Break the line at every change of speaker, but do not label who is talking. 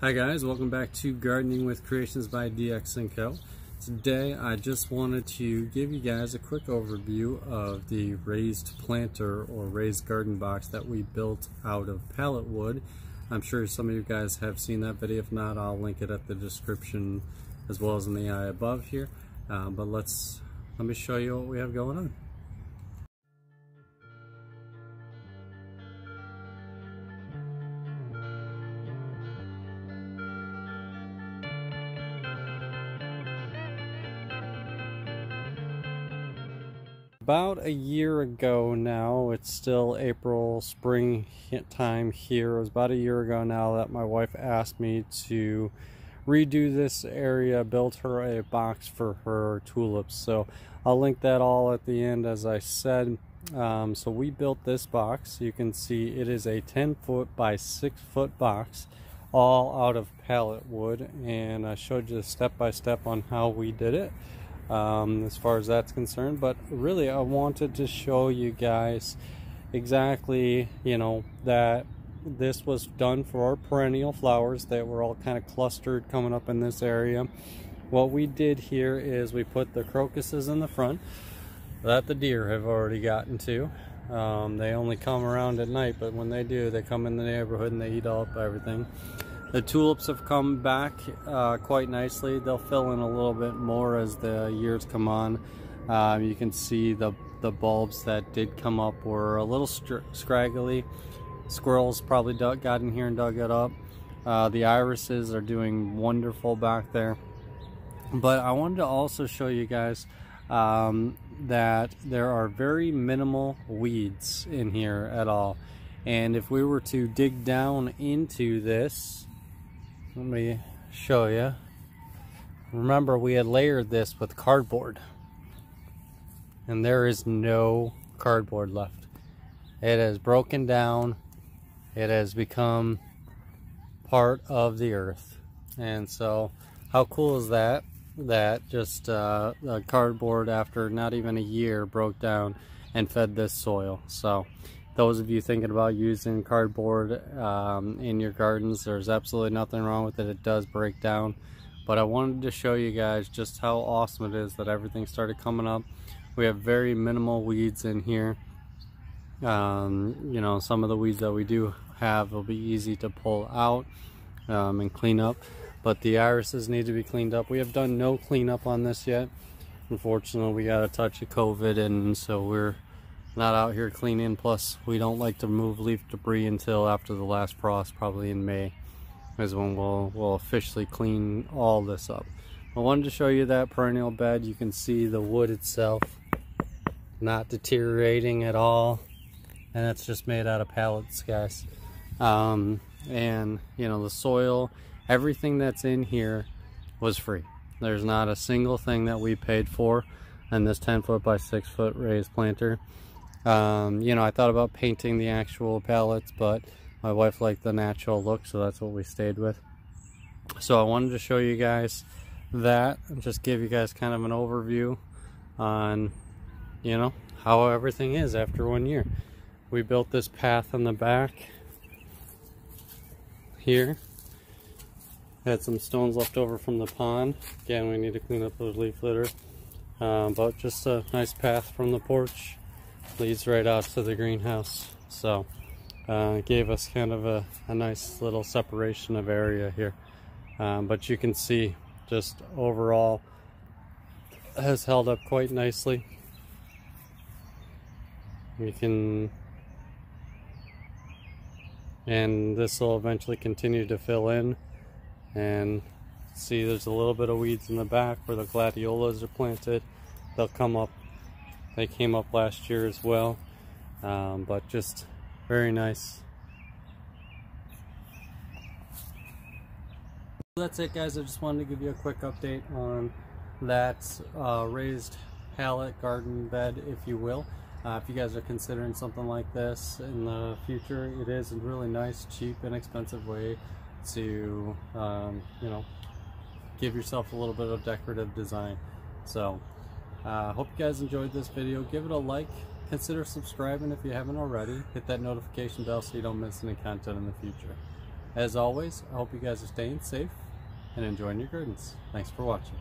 Hi guys, welcome back to Gardening with Creations by DX & Co. Today I just wanted to give you guys a quick overview of the raised planter or raised garden box that we built out of pallet wood. I'm sure some of you guys have seen that video. If not, I'll link it at the description as well as in the eye above here. But let me show you what we have going on. About a year ago now, it's still April, spring time here. It was about a year ago now that my wife asked me to redo this area, build her a box for her tulips. So I'll link that all at the end, as I said. So we built this box. You can see it is a 10-foot by 6-foot box, all out of pallet wood, and I showed you step by step on how we did it. As far as that's concerned, but really I wanted to show you guys exactly, that this was done for our perennial flowers that were all kind of clustered coming up in this area. What we did here is we put the crocuses in the front that the deer have already gotten to. They only come around at night, but when they do, they come in the neighborhood and they eat up everything. The tulips have come back quite nicely. They'll fill in a little bit more as the years come on. You can see the bulbs that did come up were a little scraggly. Squirrels probably got in here and dug it up. The irises are doing wonderful back there. But I wanted to also show you guys that there are very minimal weeds in here at all. And if we were to dig down into this, let me show you. Remember, we had layered this with cardboard, and there is no cardboard left. It has broken down. It has become part of the earth. And so how cool is that? That just the cardboard, after not even a year, broke down and fed this soil. So those of you thinking about using cardboard in your gardens, there's absolutely nothing wrong with it. It does break down. But I wanted to show you guys just how awesome it is that everything started coming up. We have very minimal weeds in here. Some of the weeds that we do have will be easy to pull out and clean up. But the irises need to be cleaned up. We have done no cleanup on this yet. Unfortunately, we got a touch of COVID, and so we're not out here cleaning. Plus, we don't like to move leaf debris until after the last frost, probably in May, is when we'll officially clean all this up. I wanted to show you that perennial bed. You can see the wood itself not deteriorating at all, and it's just made out of pallets, guys. And the soil, everything that's in here was free. There's not a single thing that we paid for in this 10-foot by 6-foot raised planter. I thought about painting the actual pallets, but my wife liked the natural look, so that's what we stayed with. So I wanted to show you guys that and just give you guys kind of an overview on, how everything is after 1 year. We built this path in the back here. Had some stones left over from the pond. Again, we need to clean up those leaf litter. But just a nice path from the porch leads right out to the greenhouse. So it gave us kind of a nice little separation of area here. But you can see just overall has held up quite nicely. And this will eventually continue to fill in. And see, there's a little bit of weeds in the back where the gladiolus are planted. They'll come up. They came up last year as well, but just very nice. That's it, guys. I just wanted to give you a quick update on that raised pallet garden bed, if you will. If you guys are considering something like this in the future, it is a really nice, cheap, inexpensive way to give yourself a little bit of decorative design. So hope you guys enjoyed this video. Give it a like, consider subscribing if you haven't already, hit that notification bell so you don't miss any content in the future. As always, I hope you guys are staying safe and enjoying your gardens. Thanks for watching.